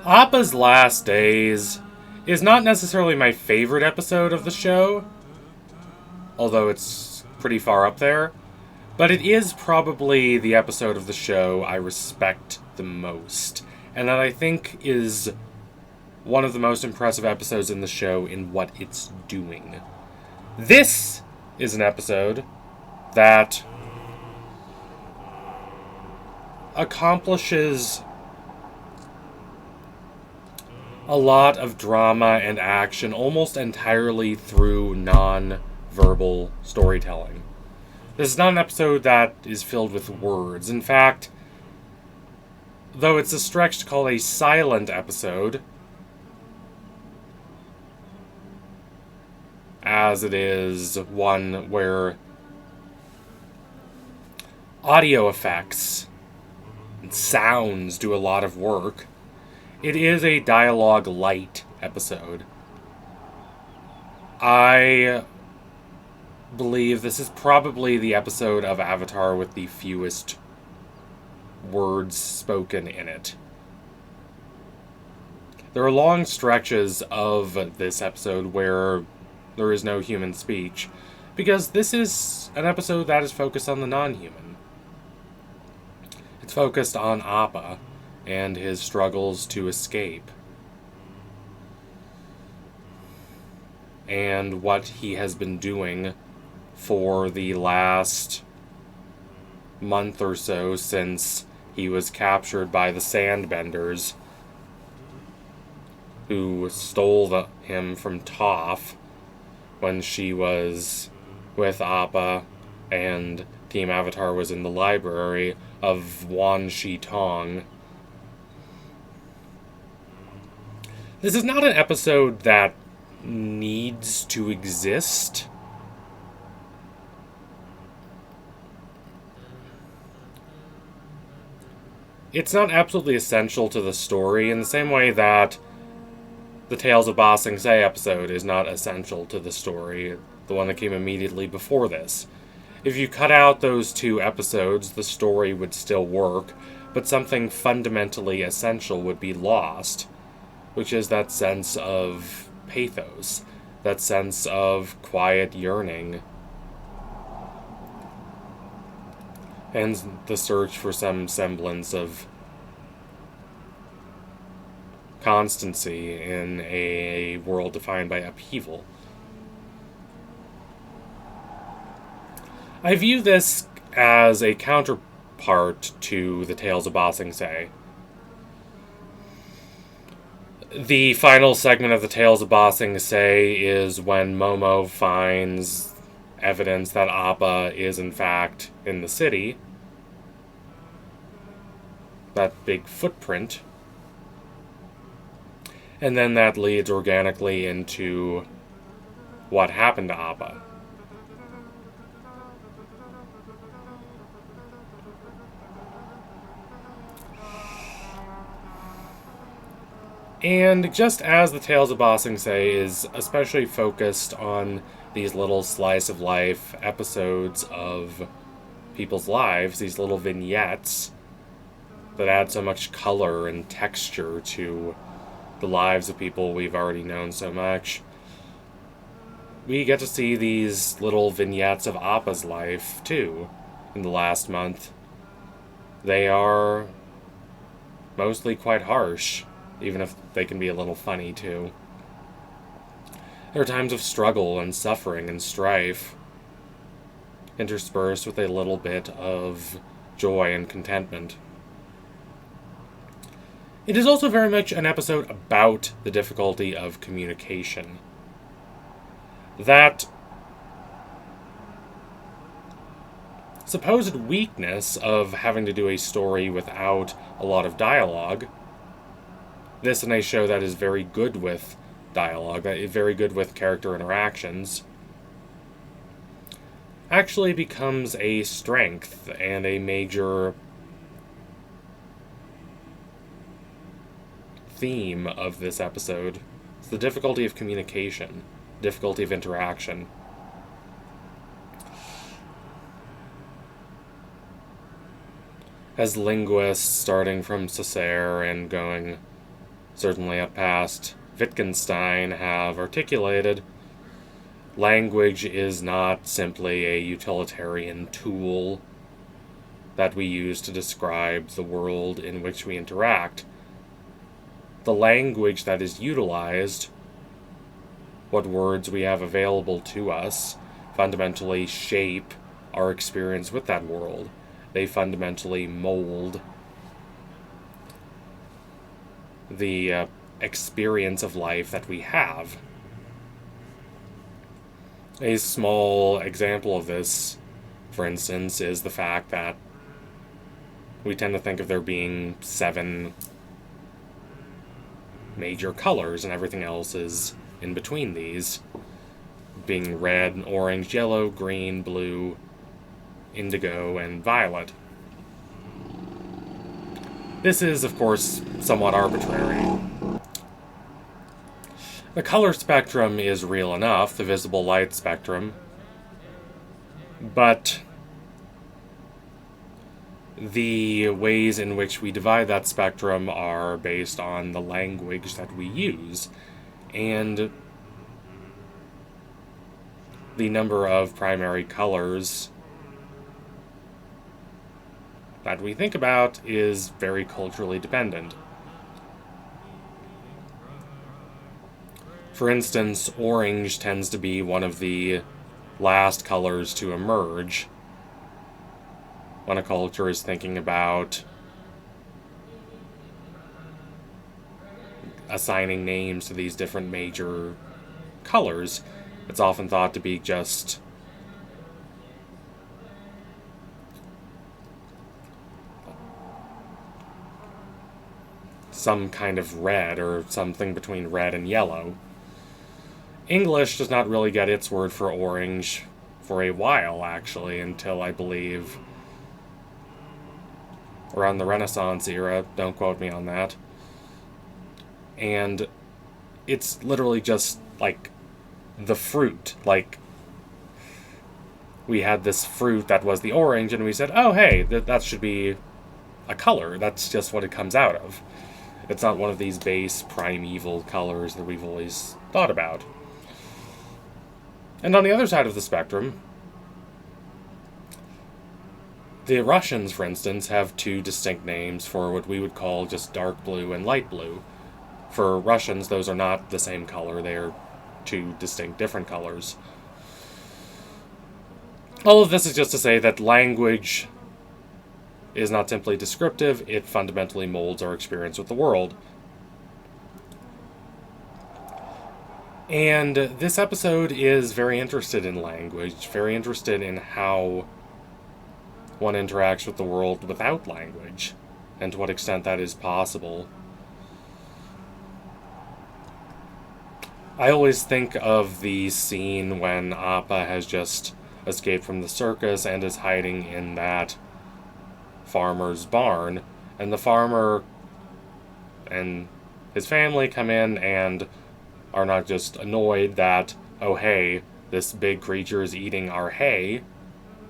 Appa's Last Days is not necessarily my favorite episode of the show, although it's pretty far up there, but it is probably the episode of the show I respect the most, and that I think is one of the most impressive episodes in the show in what it's doing. This is an episode that accomplishes a lot of drama and action almost entirely through non-verbal storytelling. This is not an episode that is filled with words. In fact, though it's a stretch to call a silent episode, as it is one where audio effects and sounds do a lot of work, it is a dialogue light episode. I believe this is probably the episode of Avatar with the fewest words spoken in it. There are long stretches of this episode where there is no human speech, because this is an episode that is focused on the non-human. It's focused on Appa and his struggles to escape, and what he has been doing for the last month or so since he was captured by the Sandbenders, who stole him from Toph when she was with Appa and Team Avatar was in the library of Wan Shi Tong. This is not an episode that needs to exist. It's not absolutely essential to the story in the same way that the Tales of Ba Sing Se episode is not essential to the story, the one that came immediately before this. If you cut out those two episodes, the story would still work, but something fundamentally essential would be lost, which is that sense of pathos, that sense of quiet yearning, and the search for some semblance of constancy in a world defined by upheaval. I view this as a counterpart to the Tales of Ba Sing Se. The final segment of the Tales of Ba Sing Se is when Momo finds evidence that Appa is in fact in the city. That big footprint. And then that leads organically into what happened to Appa. And just as the Tales of Ba Sing Se is especially focused on these little slice of life episodes of people's lives, these little vignettes that add so much color and texture to the lives of people we've already known so much, we get to see these little vignettes of Appa's life too in the last month. They are mostly quite harsh, even if they can be a little funny too. There are times of struggle and suffering and strife, interspersed with a little bit of joy and contentment. It is also very much an episode about the difficulty of communication. That supposed weakness of having to do a story without a lot of dialogue, this in a show that is very good with dialogue, that is very good with character interactions, actually becomes a strength and a major theme of this episode. It's the difficulty of communication, difficulty of interaction. As linguists, starting from Saussure and going certainly up past Wittgenstein, have articulated, language is not simply a utilitarian tool that we use to describe the world in which we interact. The language that is utilized, what words we have available to us, fundamentally shape our experience with that world. They fundamentally mold the experience of life that we have. A small example of this, for instance, is the fact that we tend to think of there being 7 major colors, and everything else is in between these, being red, orange, yellow, green, blue, indigo, and violet. This is, of course, somewhat arbitrary. The color spectrum is real enough, the visible light spectrum, but the ways in which we divide that spectrum are based on the language that we use, and the number of primary colors that we think about is very culturally dependent. For instance, orange tends to be one of the last colors to emerge when a culture is thinking about assigning names to these different major colors. It's often thought to be just some kind of red or something between red and yellow. English does not really get its word for orange for a while, actually, until I believe around the Renaissance era. Don't quote me on that. And it's literally just like the fruit. Like, we had this fruit that was the orange, and we said, oh, hey, that should be a color. That's just what it comes out of. It's not one of these base primeval colors that we've always thought about. And on the other side of the spectrum, the Russians, for instance, have 2 distinct names for what we would call just dark blue and light blue. For Russians, those are not the same color. They are 2 distinct different colors. All of this is just to say that language is not simply descriptive, it fundamentally molds our experience with the world. And this episode is very interested in language, very interested in how one interacts with the world without language, and to what extent that is possible. I always think of the scene when Appa has just escaped from the circus and is hiding in that farmer's barn, and the farmer and his family come in and are not just annoyed that, oh hey, this big creature is eating our hay,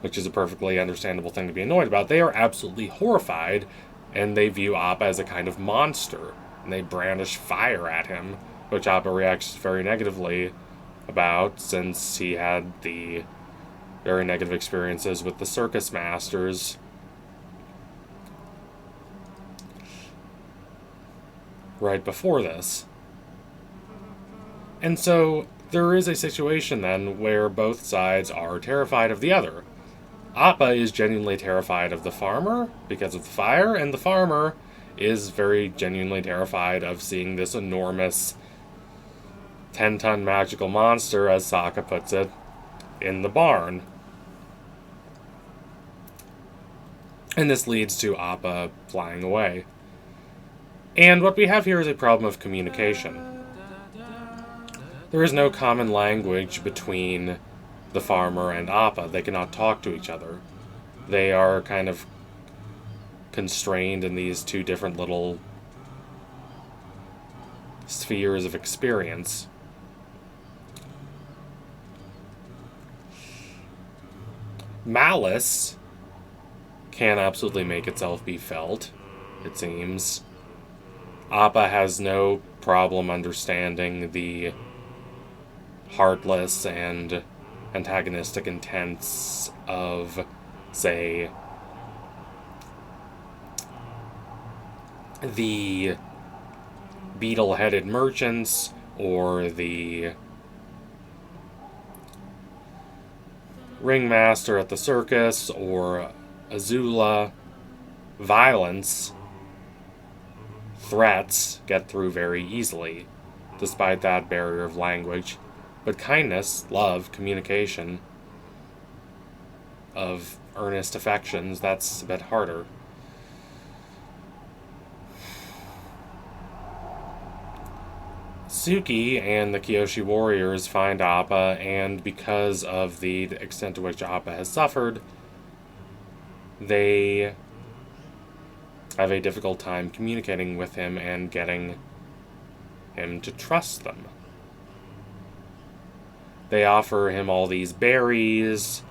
which is a perfectly understandable thing to be annoyed about. They are absolutely horrified, and they view Appa as a kind of monster, and they brandish fire at him, which Appa reacts very negatively about, since he had the very negative experiences with the circus masters. Right before this. And so there is a situation then where both sides are terrified of the other. Appa is genuinely terrified of the farmer because of the fire, and the farmer is very genuinely terrified of seeing this enormous 10-ton magical monster, as Sokka puts it, in the barn. And this leads to Appa flying away. And what we have here is a problem of communication. There is no common language between the farmer and Appa. They cannot talk to each other. They are kind of constrained in these 2 different little spheres of experience. Malice can absolutely make itself be felt, it seems. Appa has no problem understanding the heartless and antagonistic intents of, say, the beetle-headed merchants or the ringmaster at the circus or Azula. Violence, threats get through very easily, despite that barrier of language. But kindness, love, communication of earnest affections, that's a bit harder. Suki and the Kyoshi warriors find Appa, and because of the extent to which Appa has suffered, they have a difficult time communicating with him and getting him to trust them. They offer him all these berries,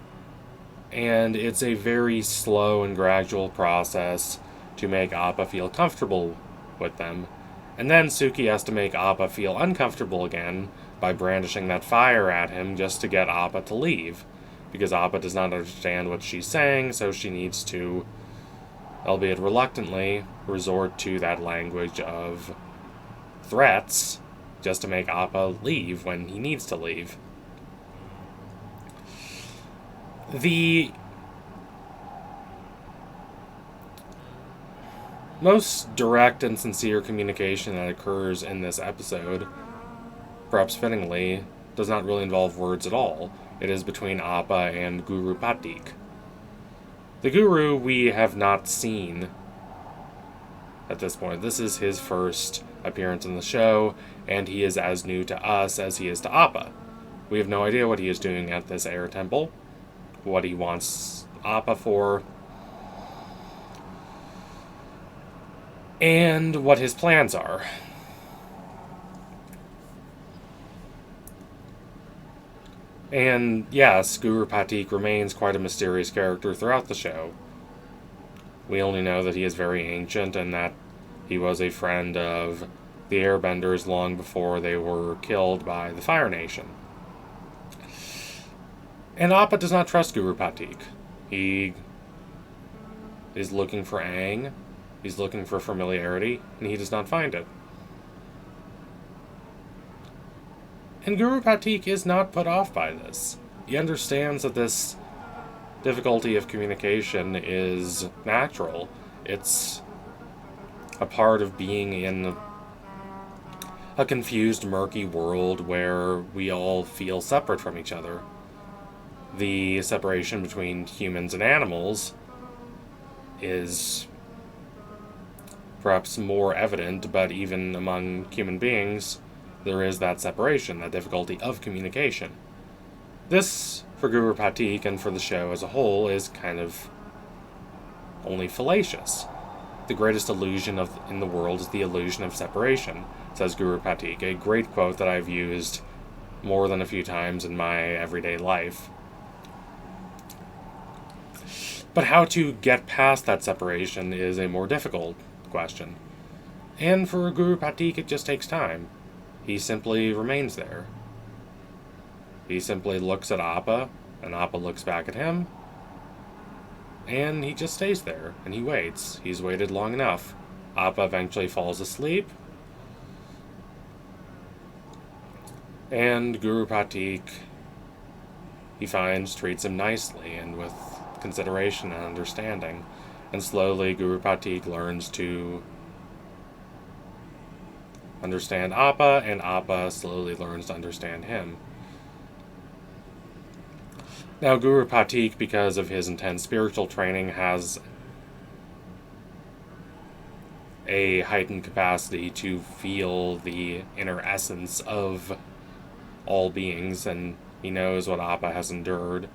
and it's a very slow and gradual process to make Appa feel comfortable with them. And then Suki has to make Appa feel uncomfortable again by brandishing that fire at him just to get Appa to leave, because Appa does not understand what she's saying, so she needs to, albeit reluctantly, resort to that language of threats just to make Appa leave when he needs to leave. The most direct and sincere communication that occurs in this episode, perhaps fittingly, does not really involve words at all. It is between Appa and Guru Patik. The Guru we have not seen at this point. This is his first appearance in the show, and he is as new to us as he is to Appa. We have no idea what he is doing at this air temple, what he wants Appa for, and what his plans are. And yes, Guru Patik remains quite a mysterious character throughout the show. We only know that he is very ancient and that he was a friend of the Airbenders long before they were killed by the Fire Nation. And Appa does not trust Guru Patik. He is looking for Aang, he's looking for familiarity, and he does not find it. And Guru Patik is not put off by this. He understands that this difficulty of communication is natural. It's a part of being in a confused, murky world where we all feel separate from each other. The separation between humans and animals is perhaps more evident, but even among human beings, there is that separation, that difficulty of communication. This, for Guru Patik and for the show as a whole, is kind of only fallacious. The greatest illusion in the world is the illusion of separation, says Guru Patik, a great quote that I've used more than a few times in my everyday life. But how to get past that separation is a more difficult question. And for Guru Patik, it just takes time. He simply remains there. He simply looks at Appa, and Appa looks back at him, and he just stays there, and he waits. He's waited long enough. Appa eventually falls asleep, and Guru Patik, he finds, treats him nicely and with consideration and understanding, and slowly Guru Patik learns to understand Appa, and Appa slowly learns to understand him. Now, Guru Patik, because of his intense spiritual training, has a heightened capacity to feel the inner essence of all beings, and he knows what Appa has endured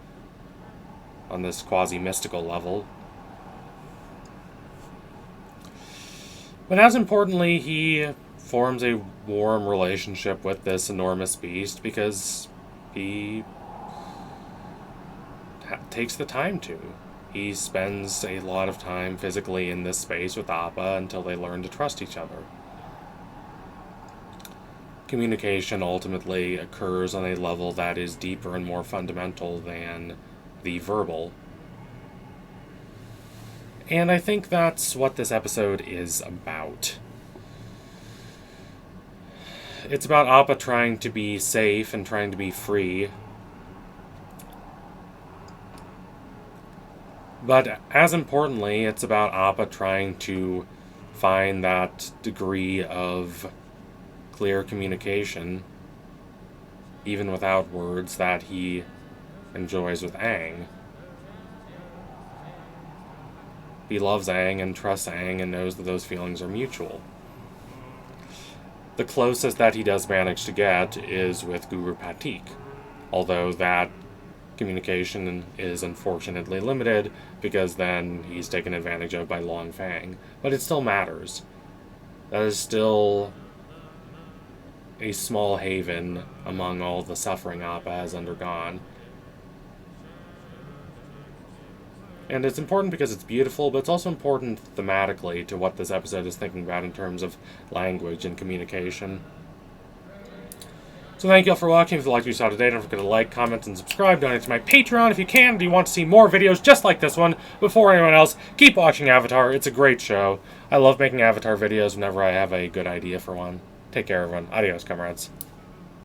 on this quasi-mystical level. But as importantly, he forms a warm relationship with this enormous beast because he takes the time to. He spends a lot of time physically in this space with Appa until they learn to trust each other. communication ultimately occurs on a level that is deeper and more fundamental than the verbal. And I think that's what this episode is about. It's about Appa trying to be safe and trying to be free. But as importantly, it's about Appa trying to find that degree of clear communication, even without words, that he enjoys with Aang. He loves Aang and trusts Aang and knows that those feelings are mutual. The closest that he does manage to get is with Guru Patik, although that communication is unfortunately limited because then he's taken advantage of by Long Fang. But it still matters. That is still a small haven among all the suffering Appa has undergone. And it's important because it's beautiful, but it's also important thematically to what this episode is thinking about in terms of language and communication. So thank you all for watching. If you liked what you saw today, don't forget to like, comment, and subscribe. Donate to my Patreon if you can. Do you want to see more videos just like this one before anyone else? Keep watching Avatar. It's a great show. I love making Avatar videos whenever I have a good idea for one. Take care, everyone. Adios, comrades.